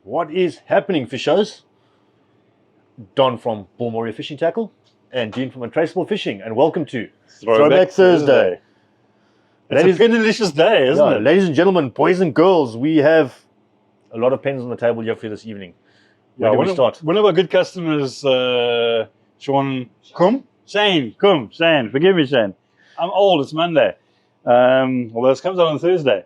What is happening, fishers? Don from Bullmorrie Fishing Tackle and Dean from Untraceable Fishing, and welcome to Throwback Thursday. It's a delicious day, isn't it? Ladies and gentlemen, boys and girls, we have a lot of pens on the table here for you this evening. Where do we start? One of our good customers, Shane, forgive me, Shane. I'm old, it's Monday. Although this comes out on Thursday.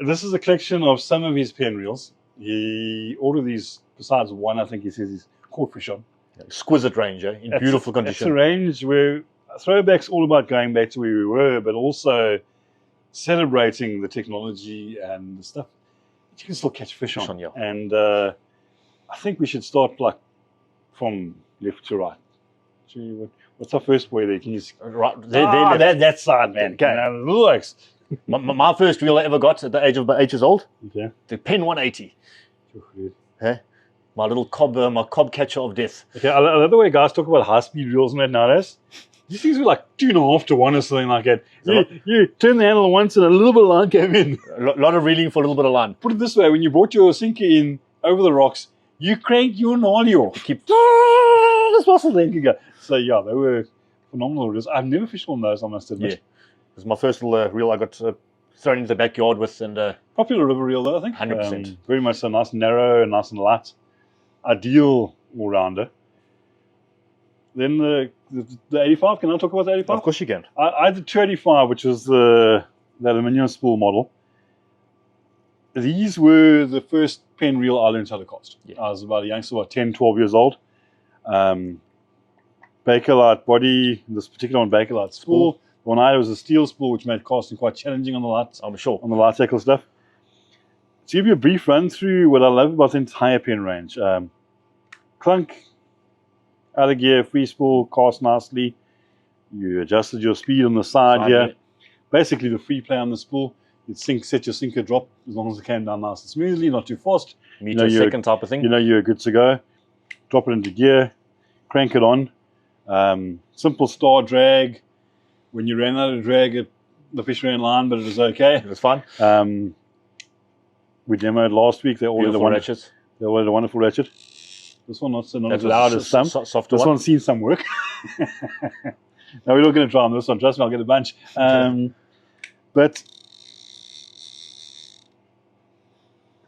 This is a collection of some of his pen reels. He ordered these, besides one, I think he says he's caught fish on. Exquisite range, in beautiful condition. It's a range where Throwback's all about going back to where we were, but also celebrating the technology and the stuff that you can still catch fish on. And I think we should start like from left to right. What's our first boy there? Can you see? Right, that side, man. Okay. Looks. My first reel I ever got at the age of about 8 years old. Okay. The Penn 180. My little cob, my cob catcher of death. Okay, I love the way guys talk about high-speed reels and that nowadays. These things were like 2.5 to 1 or something like that. You turn the handle once and a little bit of line came in. A lot of reeling for a little bit of line. Put it this way, when you brought your sinker in over the rocks, you cranked your gnarly off. Keep this muscle then can go. So yeah, they were phenomenal reels. I've never fished one of those, I must admit. Yeah. It was my first little reel I got thrown into the backyard with. And popular river reel though, I think. 100%. Very much so, nice and narrow and nice and light. Ideal all-rounder. Then the 85, can I talk about the 85? Of course you can. I had the 285, which was the aluminium spool model. These were the first pen reel I learned how to cast. Yeah. I was about a youngster, about 10, 12 years old. Bakelite body, this particular one, Bakelite spool. The one I had was a steel spool, which made casting quite challenging on the light. I'm sure. On the light tackle stuff. To give you a brief run through what I love about the entire pen range. Clunk, out of gear, free spool, cast nicely. You adjusted your speed on the side here. Basically the free play on the spool. You'd set your sinker drop as long as it came down nice and smoothly, not too fast. Meter a second type of thing. You know you're good to go. Drop it into gear, crank it on. Simple star drag. When you ran out of drag, the fish ran line, but it was okay. It was fun. We demoed last week. They ordered a wonderful ratchet. This one not as loud as some. This one's seen some work. Now we're not going to try on this one. Trust me, I'll get a bunch. But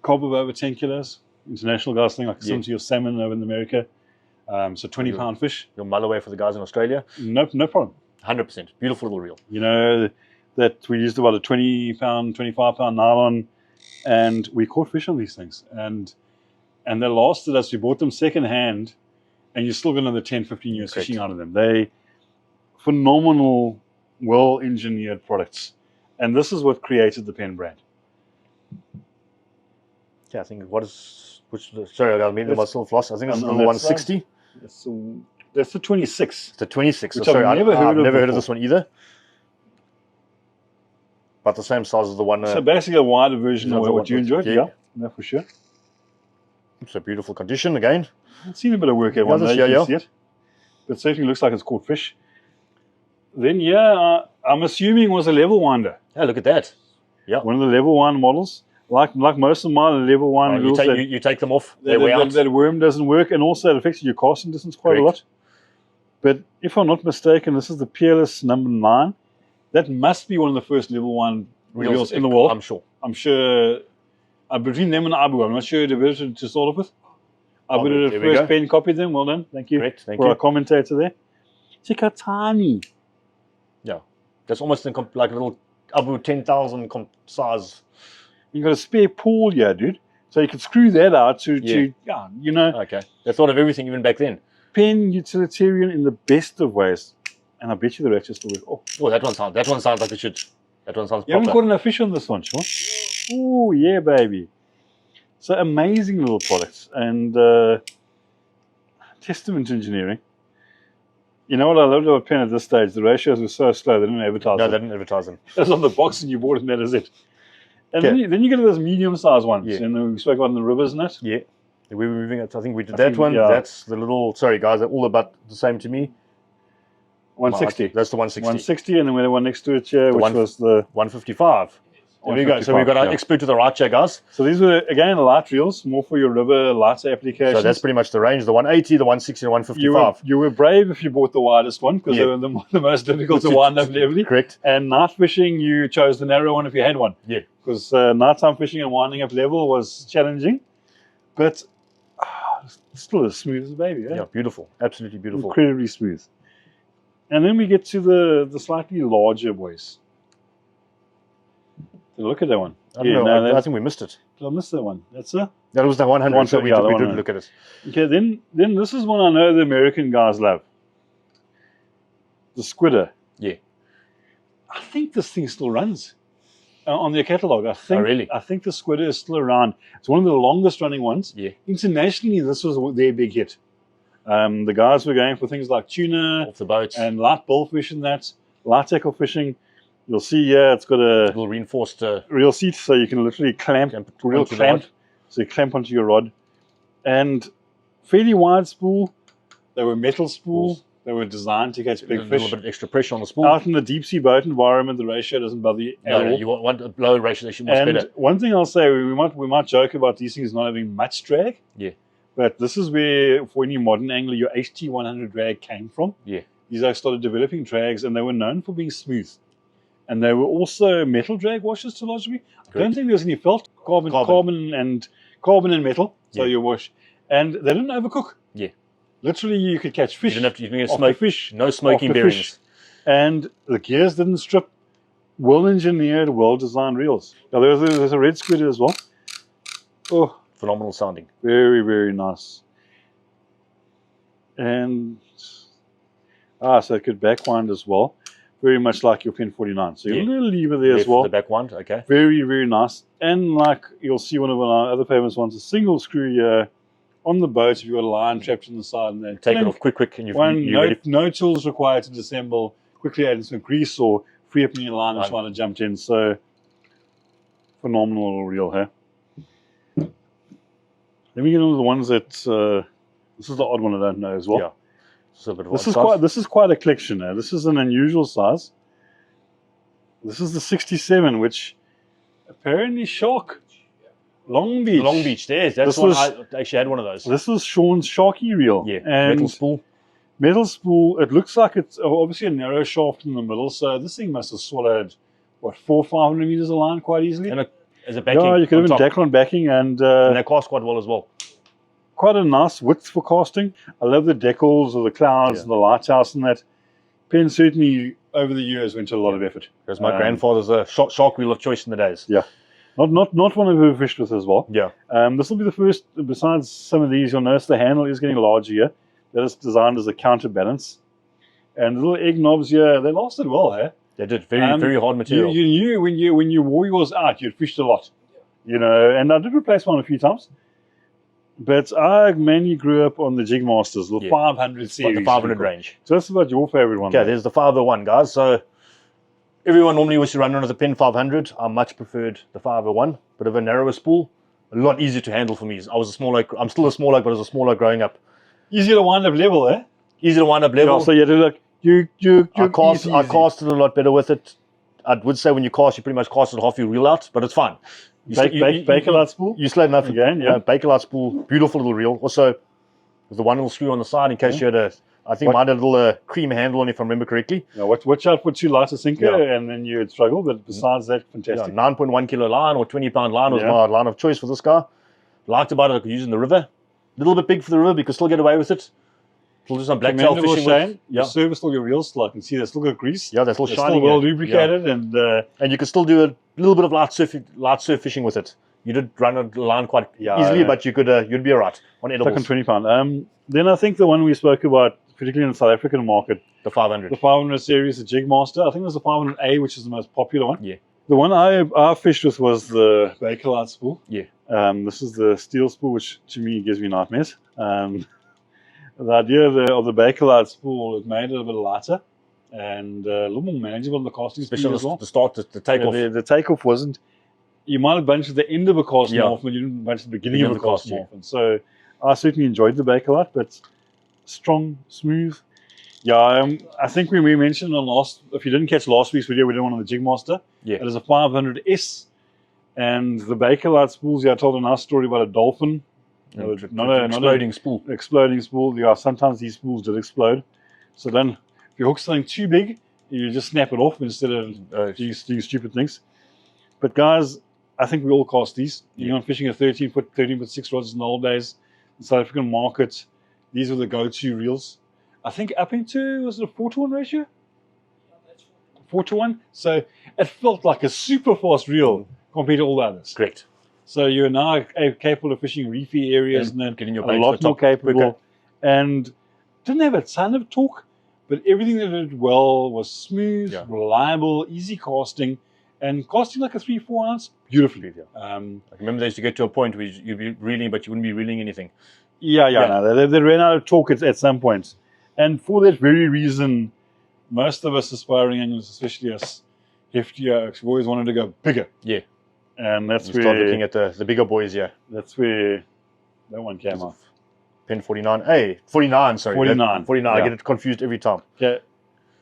cob of over 10 kilos. International guys think like similar to your salmon over in America. So 20-pound fish. Your mull away for the guys in Australia. No problem. 100%. Beautiful little reel. You know that we used about a 20-pound, 25-pound nylon, and we caught fish on these things. And they lasted us. We bought them second hand, and you're still got another 10, 15 years fishing out of them. They phenomenal, well-engineered products. And this is what created the Penn brand. Yeah, I think sorry, I made myself lost. I think it's number 160. That's the 26. It's the 26. Which I've never heard of this one either. But the same size as the one. So basically a wider version of what you enjoyed. Yeah, no, for sure. It's a beautiful condition again. I've seen a bit of work at one day, you can see it. But certainly looks like it's caught fish. Then I'm assuming it was a level winder. Yeah, look at that. Yeah. One of the level one models. Like most of my level one reels. You take them off. That worm doesn't work, and also it affects your casting distance quite a lot. But if I'm not mistaken, this is the Peerless number 9. That must be one of the first level 1 reels in the world. I'm sure. Between them and Abu, I'm not sure the version to start off with. Abu did the first pen, copied them. Well done. Thank you. Great. Thank you. For our commentator there. Check how tiny. Yeah. That's almost like a little Abu 10,000 size. You got a spare pool here, dude. So you could screw that out to you know. Okay. They thought of everything even back then. Pen utilitarian in the best of ways. And I bet you the ratchet still work. Oh, that one sounds like it should. That one sounds proper. You haven't caught enough fish on this one, Sean. Oh, yeah, baby. So amazing little products. And testament to engineering. You know what I loved about Penn at this stage? The ratios were so slow, they didn't advertise them. No, they didn't advertise them. It was on the box and you bought it and that is it. And then you get those medium-sized ones. Yeah. And we spoke about in the rivers and that. Yeah. We were moving it. I think we did that one. Yeah. That's the little, sorry guys, they're all about the same to me. 160. That's the 160. 160, and then we had one next to it here, which was the 155. There we go. So we've got our expert to the right here, guys. So these were, again, light reels, more for your river, lighter applications. So that's pretty much the range, the 180, the 160, and 155. You were brave if you bought the widest one, because they were the most difficult to wind up levelly. Correct. And night fishing, you chose the narrow one if you had one. Yeah. Because nighttime fishing and winding up level was challenging. But still as smooth as a baby. Eh? Yeah, beautiful. Absolutely beautiful. Incredibly smooth. And then we get to the slightly larger boys. So look at that one. I don't know. I think we missed it. Did I miss that one? That's That was the 100, so we didn't look at it. Okay, then this is one I know the American guys love. The Squidder. Yeah. I think this thing still runs on their catalogue. I think the Squidder is still around. It's one of the longest running ones. Yeah. Internationally, this was their big hit. The guys were going for things like tuna, off the boats, and light bullfish and that, light tackle fishing. You'll see here it's got a little reinforced reel seat, so you can literally clamp. So you clamp onto your rod. And fairly wide spool. They were metal spool. They were designed to catch big fish. A little bit of extra pressure on the spool. Out in the deep sea boat environment, the ratio doesn't bother you at all. You want a low ratio, they should be better. One thing I'll say, we might joke about these things not having much drag. Yeah. But this is where, for any modern angler, your HT100 drag came from. Yeah. These guys started developing drags, and they were known for being smooth. And they were also metal drag washers to a large degree. I don't think there was any felt carbon and metal. So you wash, and they didn't overcook. Yeah. Literally, you could catch fish. You didn't have to smoke fish. No smoking bearings. And the gears didn't strip. Well engineered, well designed reels. Now there's a red Squidder as well. Oh, phenomenal sounding. Very, very nice. And so it could backwind as well. Very much like your Penn 49. So your little lever there as well. The backwind, okay. Very, very nice. And like you'll see one of our other famous ones, a single screw here on the boat. If you've got a line trapped in the side and then take it off quick, and no tools required to disassemble. Quickly add in some grease or free up your line and trying to jump in. So phenomenal little reel here. Let me get into the ones that this is the odd one I don't know as well. Yeah. This is quite a collection now. This is an unusual size. This is the 67, which apparently Shark Long Beach. There's that's one. I actually had one of those. This is Sean's Sharky reel. Yeah. And metal spool. It looks like it's obviously a narrow shaft in the middle. So this thing must have swallowed what 400 or 500 meters of line quite easily. And as a backing. Yeah, you could have Declan backing and they cast quite well as well. Quite a nice width for casting. I love the decals of the clouds and the lighthouse and that. Penn certainly over the years went to a lot of effort. Because my grandfather's a shark reel of choice in the days. Yeah. Not one I've ever fished with as well. Yeah. This will be the first, besides some of these, you'll notice the handle is getting larger here. That is designed as a counterbalance. And the little egg knobs here, they lasted well, eh? They did. Very hard material. You knew when you wore yours out, you'd fished a lot. You know, and I did replace one a few times. But I mainly grew up on the Jig Masters, the 500 series. The 500 range. So that's about your favorite one. Okay, there's the 501, guys. So everyone normally wants to run on as a Penn 500. I much preferred the 501. Bit of a narrower spool. A lot easier to handle for me. I'm still a small oak, but I was a small oak growing up. Easier to wind up level, eh? Easier to wind up level. Yeah, so you had to look. I casted a lot better with it. I would say when you cast, you pretty much casted half your reel out, but it's fine. Bakelite spool? You slid enough again, yeah. Bakelite spool, beautiful little reel. Also, with the one little screw on the side in case you had I think mine had a little cream handle on it, if I remember correctly. Yeah, watch out for too light a sinker and then you'd struggle, but besides that, fantastic. 9.1 kilo line or 20 pound line was my line of choice for this guy. Liked about it, I could use it in the river. A little bit big for the river, but you could still get away with it. Still do some blacktail fishing with. You service all your reels still. I can see they're still got grease. Yeah, they're still shining. Still well lubricated and you can still do a little bit of light surf fishing with it. You did run a line quite easily, but you could you'd be alright on edibles. Like on 20 pound. Then I think the one we spoke about, particularly in the South African market, the 500. The 500 series, the Jig Master. I think it was the 500A, which is the most popular one. Yeah. The one I fished with was the Bakelite spool. Yeah. This is the steel spool, which to me gives me nightmares. The idea of the Bakelite spool, it made it a bit lighter and a little more manageable in the casting speed as well. The start, the takeoff. The takeoff wasn't. You might have bunched at the end of a cast more often, but you didn't bunch at the beginning of a cast more often. So I certainly enjoyed the Bakelite, but strong, smooth. Yeah, I think we mentioned on if you didn't catch last week's video, we did one on the Jig Master. Yeah. It is a 500S And the Bakelite spools, I told a nice story about a dolphin. Not Exploding spool. Exploding spool. Yeah, sometimes these spools did explode. So then, if you hook something too big, you just snap it off instead of doing stupid things. But guys, I think we all cast these. You're not fishing a 13-foot, 13-foot 6 rods in the old days. In the South African market, these were the go-to reels. I think up into, was it a 4-to-1 ratio? 4-to-1. So it felt like a super fast reel compared to all the others. Correct. So you're now capable of fishing reefy areas and then getting your a bait lot to the more top capable. quicker. And didn't have a ton of torque, but everything that did well was smooth, reliable, easy casting, and casting like a 3-4 ounce beautifully. I remember they used to get to a point where you'd be reeling, but you wouldn't be reeling anything. No, they ran out of torque at some point. And for that very reason, most of us aspiring anglers, especially us heftier, we've always wanted to go bigger. Yeah. And that's you where start looking at the bigger boys, That's where that one came off. Penn 49. 49, sorry. 49. 49. I get it confused every time. Yeah.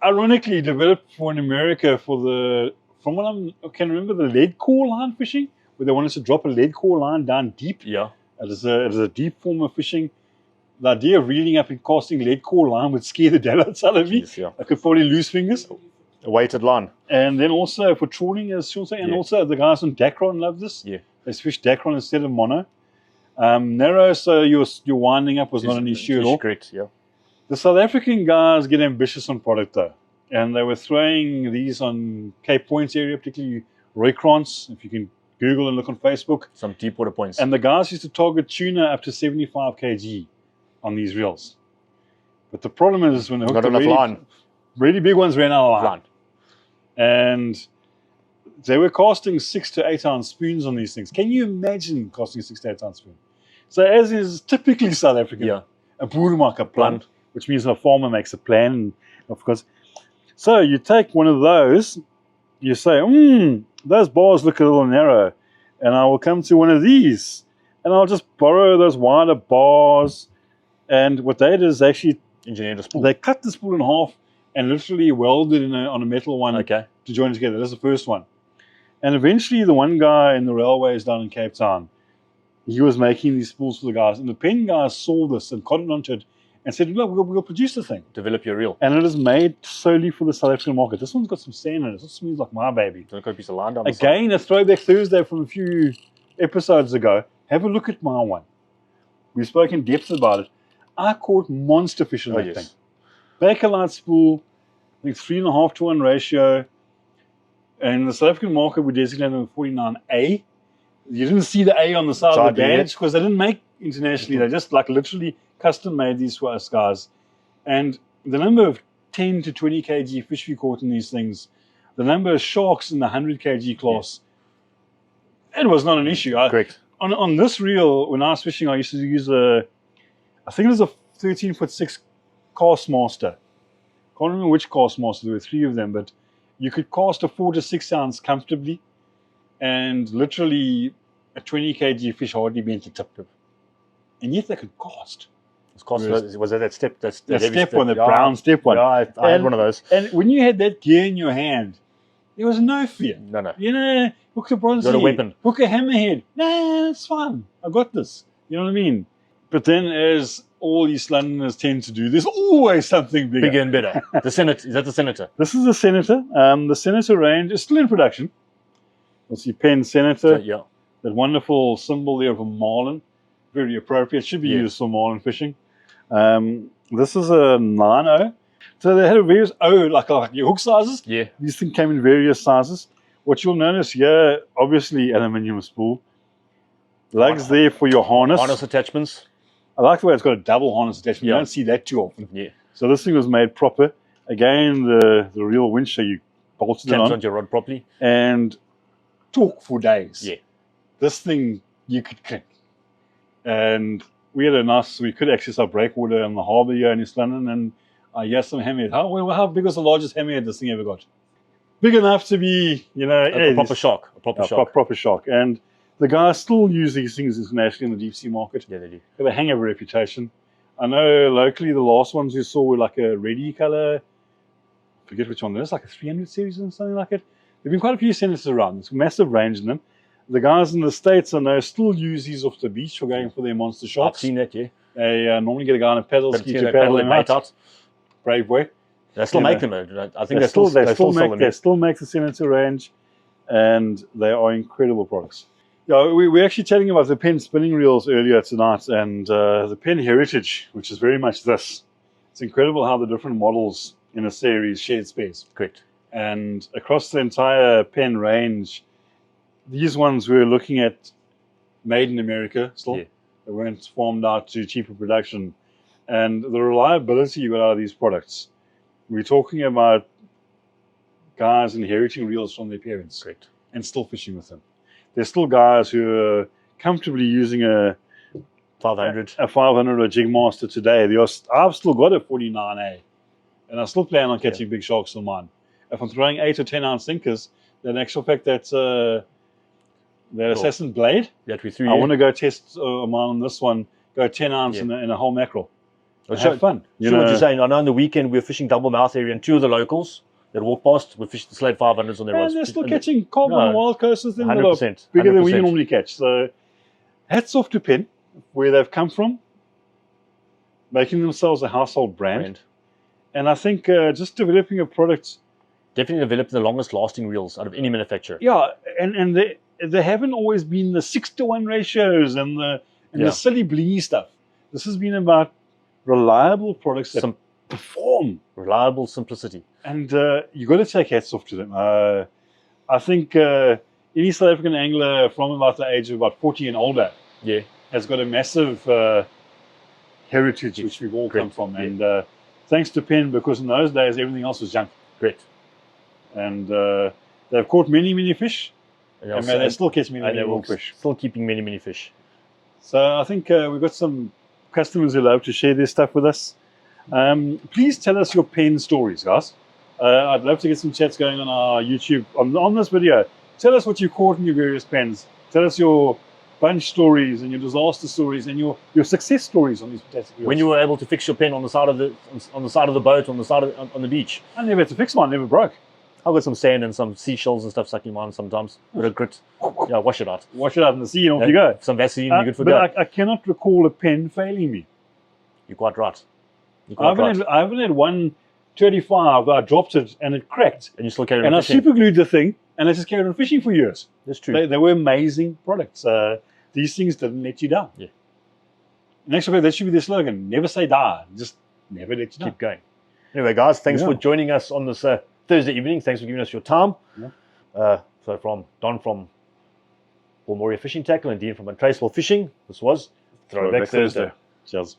Ironically, developed for in America from what I can remember, the lead core line fishing, where they wanted to drop a lead core line down deep. Yeah. It is a deep form of fishing. The idea of reeling up and casting lead core line would scare the daylights out of me. Yeah. I could probably lose fingers. A weighted line. And then also for trawling, as Sean said, and also the guys on Dacron love this. Yeah. They fish Dacron instead of mono. Narrow, so your winding up was not an issue at all. Correct, yeah. The South African guys get ambitious on product though. And they were throwing these on Cape Points area, particularly Roykrans, if you can Google and look on Facebook. Some deep water points. And the guys used to target tuna up to 75 kg on these reels. But the problem is when they hooked not enough line. Really big ones ran out of line. And they were casting 6 to 8 ounce spoons on these things. Can you imagine casting a 6 to 8 ounce spoon? So as is typically South African, a boer maak a plan, which means a farmer makes a plan, of course. So you take one of those, you say, those bars look a little narrow, and I will come to one of these, and I'll just borrow those wider bars. And what they did is actually engineered a spool. They cut the spool in half and literally welded it on a metal one to join it together. That's the first one. And eventually the one guy in the railways down in Cape Town, he was making these spools for the guys. And the Penn guys saw this and caught onto it and said, look, we'll produce the thing. Develop your reel. And it is made solely for the South African market. This one's got some sand in it. This smells like my baby. Don't got a piece of line down the Again, a throwback Thursday from a few episodes ago. Have a look at my one. We spoke in depth about it. I caught monster fish in that thing. Bakelite spool, I think 3.5 to 1 ratio. And in the South African market, we designated them 49A. You didn't see the A on the side of the badge because they didn't make internationally. They just like literally custom made these for us guys. And the number of 10 to 20 kg fish we caught in these things, the number of sharks in the 100 kg class, it was not an issue. Correct. On this reel, when I was fishing, I used to use I think it was a 13-foot 6 Castmaster. Can't remember which Castmaster. There were 3 of them, but you could cast a 4 to 6 ounce comfortably, and literally a 20 kg fish hardly bent the tip. And yet they could cast. Was that step? That step one, the brown step one. Yeah, I had one of those. And when you had that gear in your hand, there was no fear. No. You know, hook a bronze, got a weapon. Hook a hammerhead. Nah, it's fine. I got this. You know what I mean? But then, as all East Londoners tend to do, there's always something bigger. Bigger and better. The Senator. Is that the Senator? This is the Senator. The Senator range is still in production. You'll see Penn Senator. Yeah. That wonderful symbol there of a marlin. Very appropriate. Should be used for marlin fishing. This is a 9.0. So they had various like your hook sizes. Yeah. These things came in various sizes. What you'll notice here, obviously aluminium spool. Lugs there for your harness. Harness attachments. I like the way it's got a double harness attachment. You don't see that too often. Yeah. So this thing was made proper. Again, the real winch, so you bolted it on. On your rod properly. And talk for days. Yeah. This thing you could clink. And we could access our breakwater in the harbour here in East London, and I had some hammerhead. How big was the largest hammerhead this thing ever got? Big enough to be, a proper shark. A proper shark. Proper shark. And the guys still use these things internationally in the deep sea market. Yeah, they do. They have a hang of a reputation. I know locally the last ones we saw were like a reddy colour. I forget which one. There's like a 300 series or something like it. There have been quite a few Senators around. There's a massive range in them. the guys in the States, I know, still use these off the beach for going for their monster I've shots. seen that, yeah. They normally get a guy on a paddle But ski yeah, to they paddle their them bait out. Brave boy. They still You make know, them. I think they still they sell them. they still make the Senator range, and they are incredible products. Yeah, we were actually chatting about the Penn spinning reels earlier tonight, and the Penn Heritage, which is very much this. It's incredible how the different models in a series shared space. Correct. And across the entire Penn range, these ones we're looking at made in America still. Yeah. They weren't farmed out to cheaper production. And the reliability you got out of these products, we're talking about guys inheriting reels from their parents. Correct. And still fishing with them. There's still guys who are comfortably using a 500. a 500 or Jig Master today. I've still got a 49A, and I still plan on catching big sharks on mine. If I'm throwing 8 or 10 ounce sinkers, then in actual fact that Assassin Blade, That we threw. I want to go test mine on this one. Go 10 ounce in a whole mackerel. Have fun. You know what you're saying. I know on the weekend we were fishing double mouth area, and two of the locals that walked past were fishing the Slade 500s on their rods. And they're still catching cobble and wild coasters that are 100%. bigger than we 100%. normally catch. So hats off to Penn, where they've come from, making themselves a household brand. And I think just developing a product. Definitely developing the longest lasting reels out of any manufacturer. Yeah, and they haven't always been the 6-to-1 ratios and the silly blingy stuff. This has been about reliable products that perform. Reliable simplicity. And you've got to take hats off to them. I think any South African angler from about the age of about 40 and older has got a massive heritage which we've all come from. And thanks to Penn, because in those days everything else was junk. Great. And they've caught many, many fish. And they still catch many more fish. Still keeping many, many fish. So I think we've got some customers who love to share their stuff with us. Please tell us your Penn stories, guys. I'd love to get some chats going on our YouTube on this video. Tell us what you caught in your various pens. Tell us your bunch stories and your disaster stories and your success stories on these fantastic reels. When you were able to fix your pen on the side of the boat, on the beach. I never had to fix mine. Never broke. I've got some sand and some seashells and stuff sucking mine sometimes. Bit of grit. Yeah, wash it out. Wash it out in the sea and off you go. Some Vaseline, you're good for go. But I cannot recall a pen failing me. You're quite right. I haven't had one 35 that I dropped it and it cracked. And you still carried on fishing. And I super glued the thing and I just carried on fishing for years. That's true. They were amazing products. These things didn't let you down. Yeah. And actually, that should be the slogan. Never say die. Just never let you down. Keep going. Anyway, guys, thanks for joining us on this Thursday evening. Thanks for giving us your time. Yeah. So from Don from Moria Fishing Tackle and Dean from Untraceable Fishing, this was Throwback Thursday. Cheers.